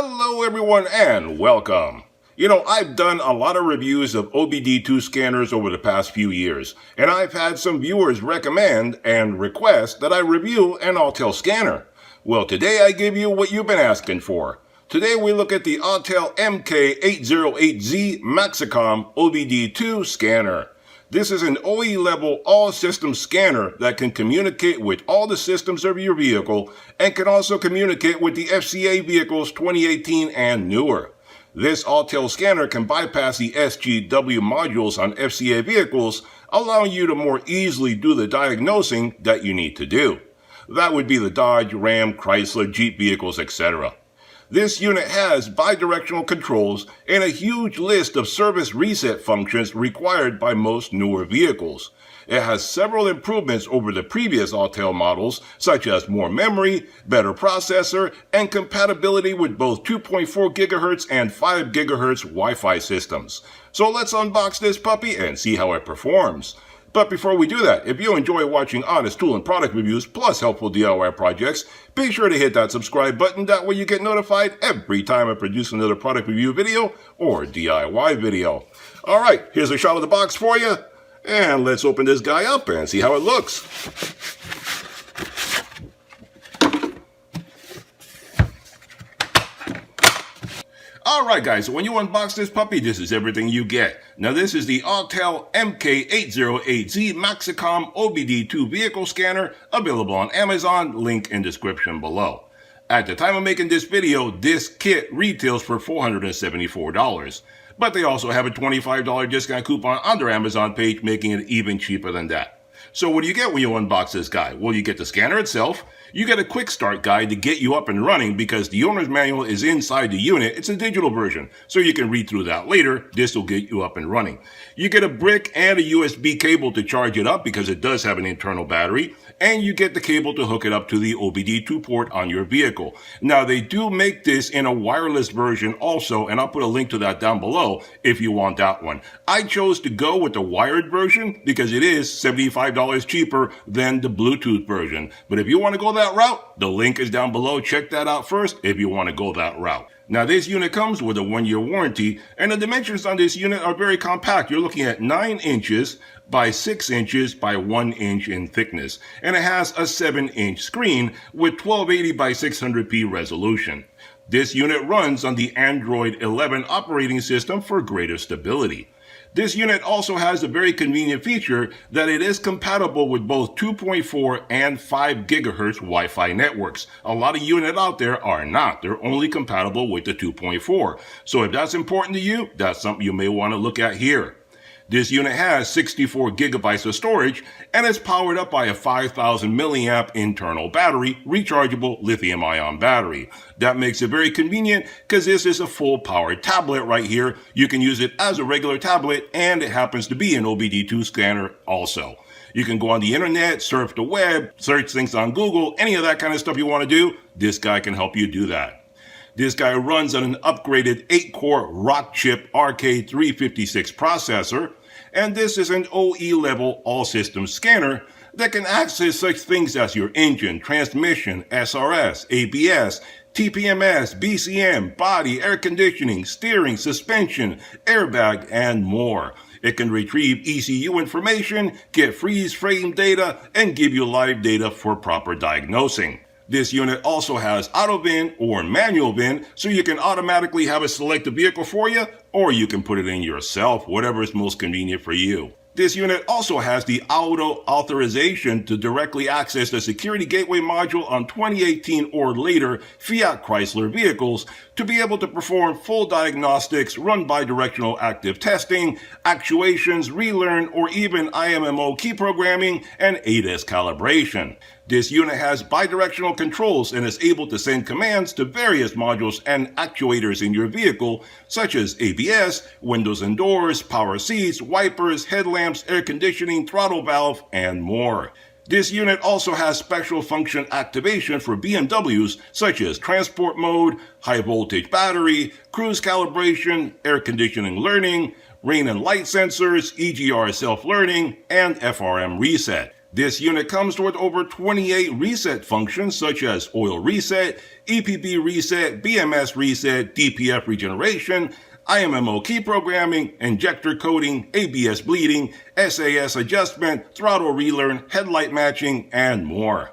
Hello everyone and welcome. I've done a lot of reviews of OBD2 scanners over the past few years, and I've had some viewers recommend and request that I review an Autel scanner. Well, today I give you what you've been asking for. Today we look at the Autel MK808Z Maxicom OBD2 scanner. This is an OE-level all-system scanner that can communicate with all the systems of your vehicle and can also communicate with the FCA vehicles 2018 and newer. This Autel scanner can bypass the SGW modules on FCA vehicles, allowing you to more easily do the diagnosing that you need to do. That would be the Dodge, Ram, Chrysler, Jeep vehicles, etc. This unit has bidirectional controls and a huge list of service reset functions required by most newer vehicles. It has several improvements over the previous Autel models, such as more memory, better processor, and compatibility with both 2.4 GHz and 5 GHz Wi-Fi systems. So let's unbox this puppy and see how it performs. But before we do that, if you enjoy watching honest tool and product reviews plus helpful DIY projects, be sure to hit that subscribe button. That way you get notified every time I produce another product review video or DIY video. Alright, here's a shot of the box for you. And let's open this guy up and see how it looks. Alright guys, so when you unbox this puppy, this is everything you get. Now this is the Autel MK808Z Maxicom OBD2 vehicle scanner, available on Amazon, link in description below. At the time of making this video, this kit retails for $474. But they also have a $25 discount coupon on their Amazon page, making it even cheaper than that. So what do you get when you unbox this guy? Well, you get the scanner itself. You get a quick start guide to get you up and running because the owner's manual is inside the unit. It's a digital version, so you can read through that later. This will get you up and running. You get a brick and a USB cable to charge it up because it does have an internal battery, and you get the cable to hook it up to the OBD2 port on your vehicle. Now, they do make this in a wireless version also, and I'll put a link to that down below if you want that one. I chose to go with the wired version because it is $75 cheaper than the Bluetooth version. But if you want to go that route, the link is down below. Check that out first if you want to go that route. Now, this unit comes with a 1-year warranty, and the dimensions on this unit are very compact. You're looking at 9 inches by 6 inches by 1 inch in thickness, and it has a 7-inch screen with 1280 by 600p resolution. This unit runs on the Android 11 operating system for greater stability. This unit also has a very convenient feature that it is compatible with both 2.4 and 5 GHz Wi-Fi networks. A lot of units out there are not. They're only compatible with the 2.4. So if that's important to you, that's something you may want to look at here. This unit has 64 gigabytes of storage and is powered up by a 5,000 milliamp internal battery, rechargeable lithium-ion battery. That makes it very convenient because this is a full powered tablet right here. You can use it as a regular tablet, and it happens to be an OBD2 scanner also. You can go on the internet, surf the web, search things on Google, any of that kind of stuff you want to do. This guy can help you do that. This guy runs on an upgraded 8-core Rockchip RK356 processor, and this is an OE-level all-systems scanner that can access such things as your engine, transmission, SRS, ABS, TPMS, BCM, body, air conditioning, steering, suspension, airbag, and more. It can retrieve ECU information, get freeze frame data, and give you live data for proper diagnosing. This unit also has auto VIN or manual VIN, so you can automatically have it select the vehicle for you, or you can put it in yourself, whatever is most convenient for you. This unit also has the auto authorization to directly access the security gateway module on 2018 or later Fiat Chrysler vehicles to be able to perform full diagnostics, run bidirectional active testing, actuations, relearn, or even IMMO key programming and ADAS calibration. This unit has bidirectional controls and is able to send commands to various modules and actuators in your vehicle, such as ABS, windows and doors, power seats, wipers, headlamps, air conditioning, throttle valve, and more. This unit also has special function activation for BMWs, such as transport mode, high voltage battery, cruise calibration, air conditioning learning, rain and light sensors, EGR self-learning, and FRM reset. This unit comes with over 28 reset functions such as oil reset, EPP reset, BMS reset, DPF regeneration, IMMO key programming, injector coding, ABS bleeding, SAS adjustment, throttle relearn, headlight matching, and more.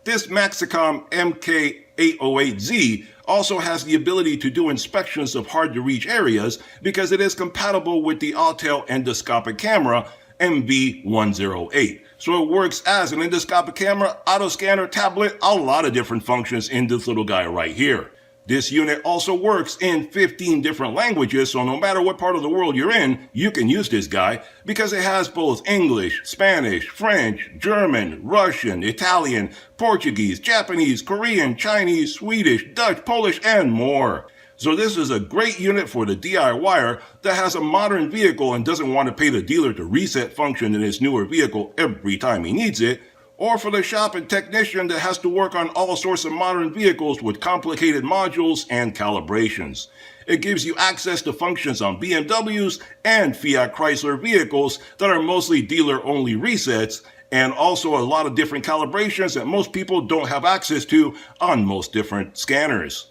This Maxicom MK808Z also has the ability to do inspections of hard-to-reach areas because it is compatible with the Autel endoscopic camera MB108. So it works as an endoscopic camera, auto scanner, tablet, a lot of different functions in this little guy right here. This unit also works in 15 different languages, so no matter what part of the world you're in, you can use this guy because it has both English, Spanish, French, German, Russian, Italian, Portuguese, Japanese, Korean, Chinese, Swedish, Dutch, Polish, and more. So this is a great unit for the DIYer that has a modern vehicle and doesn't want to pay the dealer to reset function in his newer vehicle every time he needs it, or for the shop and technician that has to work on all sorts of modern vehicles with complicated modules and calibrations. It gives you access to functions on BMWs and Fiat Chrysler vehicles that are mostly dealer-only resets, and also a lot of different calibrations that most people don't have access to on most different scanners.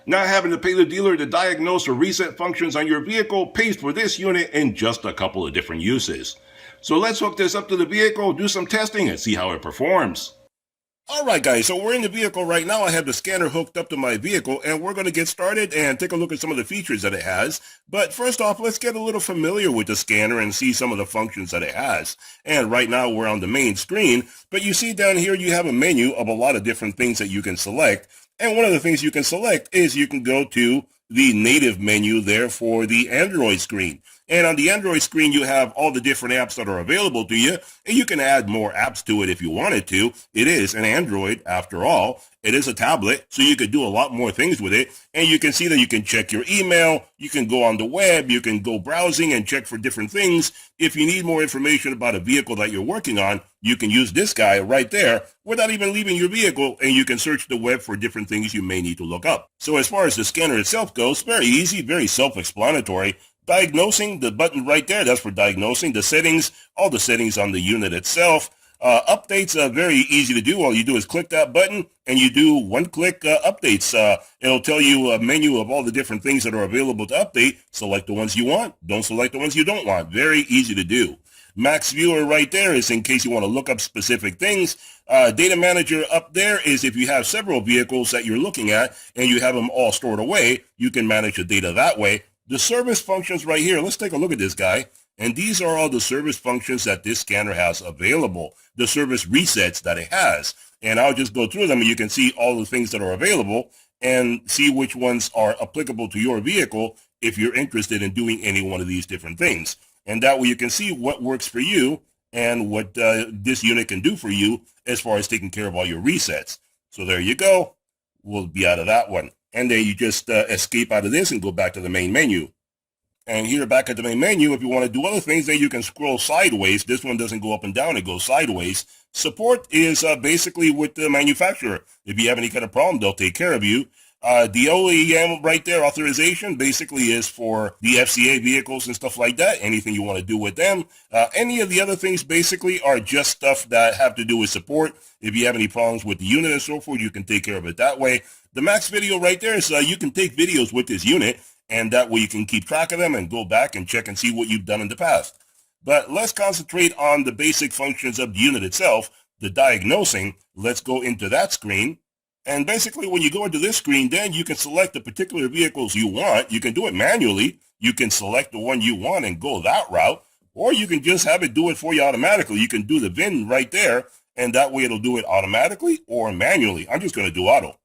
Not having to pay the dealer to diagnose or reset functions on your vehicle pays for this unit in just a couple of different uses. So let's hook this up to the vehicle, do some testing, and see how it performs. Alright guys, so we're in the vehicle right now. I have the scanner hooked up to my vehicle, and we're going to get started and take a look at some of the features that it has. But first off, let's get a little familiar with the scanner and see some of the functions that it has. And right now we're on the main screen, but you see down here you have a menu of a lot of different things that you can select. And one of the things you can select is you can go to the native menu there for the Android screen. And on the Android screen, you have all the different apps that are available to you, and you can add more apps to it if you wanted to. It is an Android, after all. It is a tablet, so you could do a lot more things with it. And you can see that you can check your email, you can go on the web, you can go browsing and check for different things. If you need more information about a vehicle that you're working on, you can use this guy right there without even leaving your vehicle, and you can search the web for different things you may need to look up. So as far as the scanner itself goes, very easy, very self-explanatory. Diagnosing, the button right there, that's for diagnosing. The settings, all the settings on the unit itself. Updates are very easy to do. All you do is click that button and you do one-click updates. It'll tell you a menu of all the different things that are available to update. Select the ones you want. Don't select the ones you don't want. Very easy to do. Max Viewer right there is in case you want to look up specific things. Data Manager up there is if you have several vehicles that you're looking at and you have them all stored away, you can manage the data that way. The service functions right here, let's take a look at this guy. And these are all the service functions that this scanner has available, the service resets that it has. And I'll just go through them and you can see all the things that are available and see which ones are applicable to your vehicle if you're interested in doing any one of these different things. And that way you can see what works for you and what this unit can do for you as far as taking care of all your resets. So there you go. We'll be out of that one. And then you just escape out of this and go back to the main menu. And here back at the main menu, if you want to do other things, then you can scroll sideways. This one doesn't go up and down, it goes sideways. Support is basically with the manufacturer. If you have any kind of problem, they'll take care of you. The OEM right there, authorization, basically is for the FCA vehicles and stuff like that, anything you want to do with them. Any of the other things basically are just stuff that have to do with support. If you have any problems with the unit and so forth, you can take care of it that way. The Max Video right there is you can take videos with this unit, and that way you can keep track of them and go back and check and see what you've done in the past. But let's concentrate on the basic functions of the unit itself, the diagnosing. Let's go into that screen. And basically when you go into this screen, then you can select the particular vehicles you want. You can do it manually. You can select the one you want and go that route, or you can just have it do it for you automatically. You can do the VIN right there, and that way it'll do it automatically or manually. I'm just going to do auto.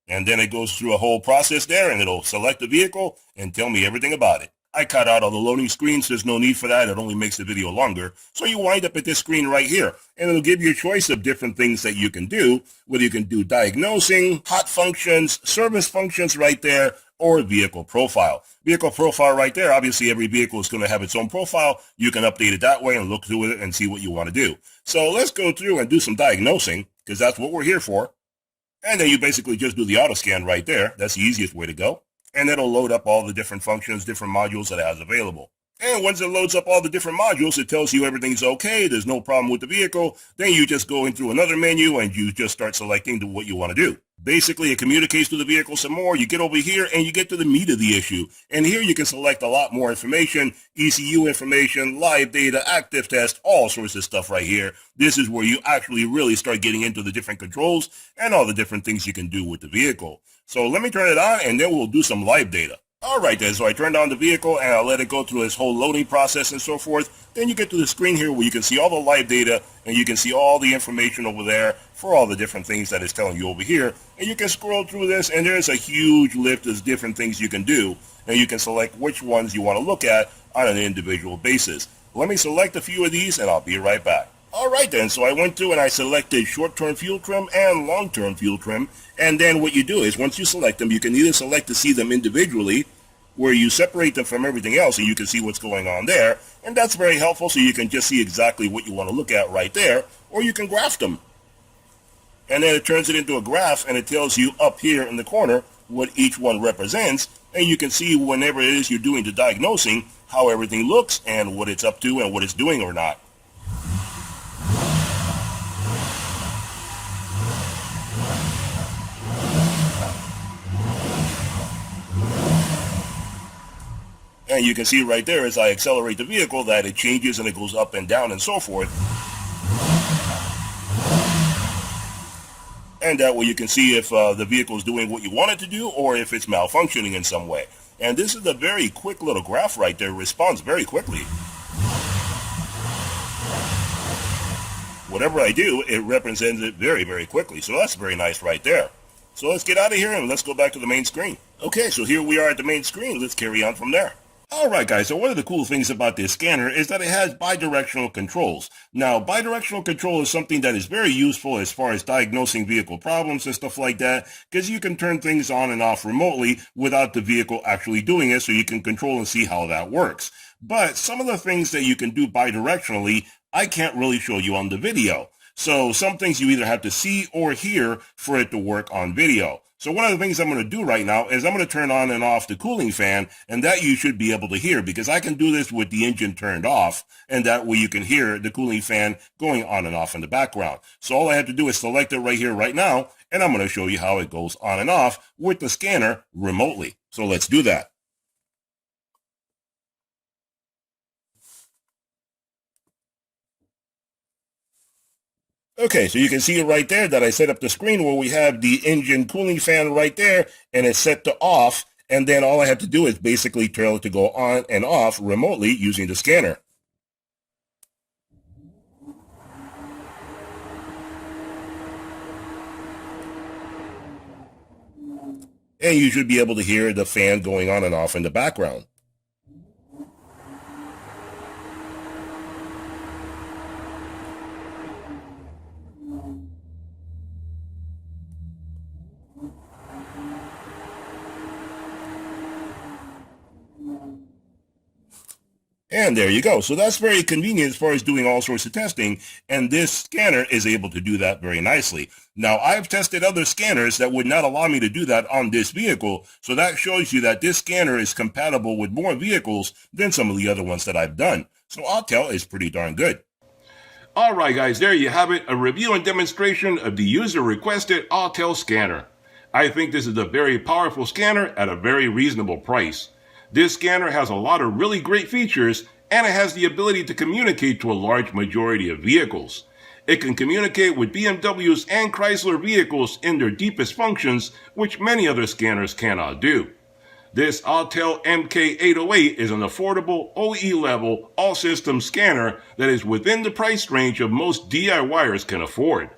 And then it goes through a whole process there, and it'll select the vehicle and tell me everything about it. I cut out all the loading screens. There's no need for that. It only makes the video longer. So you wind up at this screen right here, and it'll give you a choice of different things that you can do, whether you can do diagnosing, hot functions, service functions right there, or vehicle profile. Vehicle profile right there, obviously every vehicle is going to have its own profile. You can update it that way and look through it and see what you want to do. So let's go through and do some diagnosing, because that's what we're here for. And then you basically just do the auto scan right there. That's the easiest way to go. And it'll load up all the different functions, different modules that it has available. And once it loads up all the different modules, it tells you everything's okay, there's no problem with the vehicle. Then you just go in through another menu and you just start selecting what you want to do. Basically, it communicates to the vehicle some more. You get over here and you get to the meat of the issue. And here you can select a lot more information, ECU information, live data, active test, all sorts of stuff right here. This is where you actually really start getting into the different controls and all the different things you can do with the vehicle. So let me turn it on and then we'll do some live data. Alright then, so I turned on the vehicle and I let it go through this whole loading process and so forth. Then you get to the screen here where you can see all the live data and you can see all the information over there for all the different things that it's telling you over here. And you can scroll through this and there's a huge list of different things you can do. And you can select which ones you want to look at on an individual basis. Let me select a few of these and I'll be right back. Alright then, so I went through and I selected short-term fuel trim and long-term fuel trim. And then what you do is once you select them, you can either select to see them individually, where you separate them from everything else and you can see what's going on there. And that's very helpful, so you can just see exactly what you want to look at right there. Or you can graph them. And then it turns it into a graph and it tells you up here in the corner what each one represents. And you can see whenever it is you're doing the diagnosing, how everything looks and what it's up to and what it's doing or not. And you can see right there as I accelerate the vehicle that it changes and it goes up and down and so forth. And that way you can see if the vehicle is doing what you want it to do or if it's malfunctioning in some way. And this is a very quick little graph right there. It responds very quickly. Whatever I do, it represents it very, very quickly. So that's very nice right there. So let's get out of here and let's go back to the main screen. Okay, so here we are at the main screen. Let's carry on from there. Alright guys, so one of the cool things about this scanner is that it has bidirectional controls. Now, bidirectional control is something that is very useful as far as diagnosing vehicle problems and stuff like that, because you can turn things on and off remotely without the vehicle actually doing it, so you can control and see how that works. But some of the things that you can do bidirectionally, I can't really show you on the video. So some things you either have to see or hear for it to work on video. So one of the things I'm going to do right now is I'm going to turn on and off the cooling fan, and that you should be able to hear because I can do this with the engine turned off, and that way you can hear the cooling fan going on and off in the background. So all I have to do is select it right here right now, and I'm going to show you how it goes on and off with the scanner remotely. So let's do that. Okay, so you can see right there that I set up the screen where we have the engine cooling fan right there, and it's set to off, and then all I have to do is basically tell it to go on and off remotely using the scanner. And you should be able to hear the fan going on and off in the background. And there you go. So that's very convenient as far as doing all sorts of testing, and this scanner is able to do that very nicely. Now, I've tested other scanners that would not allow me to do that on this vehicle, so that shows you that this scanner is compatible with more vehicles than some of the other ones that I've done. So Autel is pretty darn good. Alright guys, there you have it, a review and demonstration of the user-requested Autel scanner. I think this is a very powerful scanner at a very reasonable price. This scanner has a lot of really great features, and it has the ability to communicate to a large majority of vehicles. It can communicate with BMWs and Chrysler vehicles in their deepest functions, which many other scanners cannot do. This Autel MK808 is an affordable OE-level all-system scanner that is within the price range of most DIYers can afford.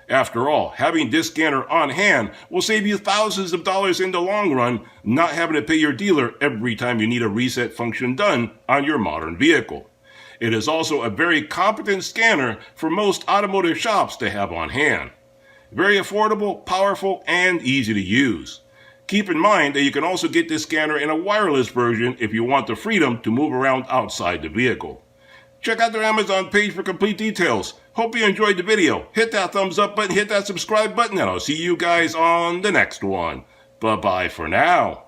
After all, having this scanner on hand will save you thousands of dollars in the long run, not having to pay your dealer every time you need a reset function done on your modern vehicle. It is also a very competent scanner for most automotive shops to have on hand. Very affordable, powerful, and easy to use. Keep in mind that you can also get this scanner in a wireless version if you want the freedom to move around outside the vehicle. Check out their Amazon page for complete details. Hope you enjoyed the video. Hit that thumbs up button, hit that subscribe button, and I'll see you guys on the next one. Bye-bye for now.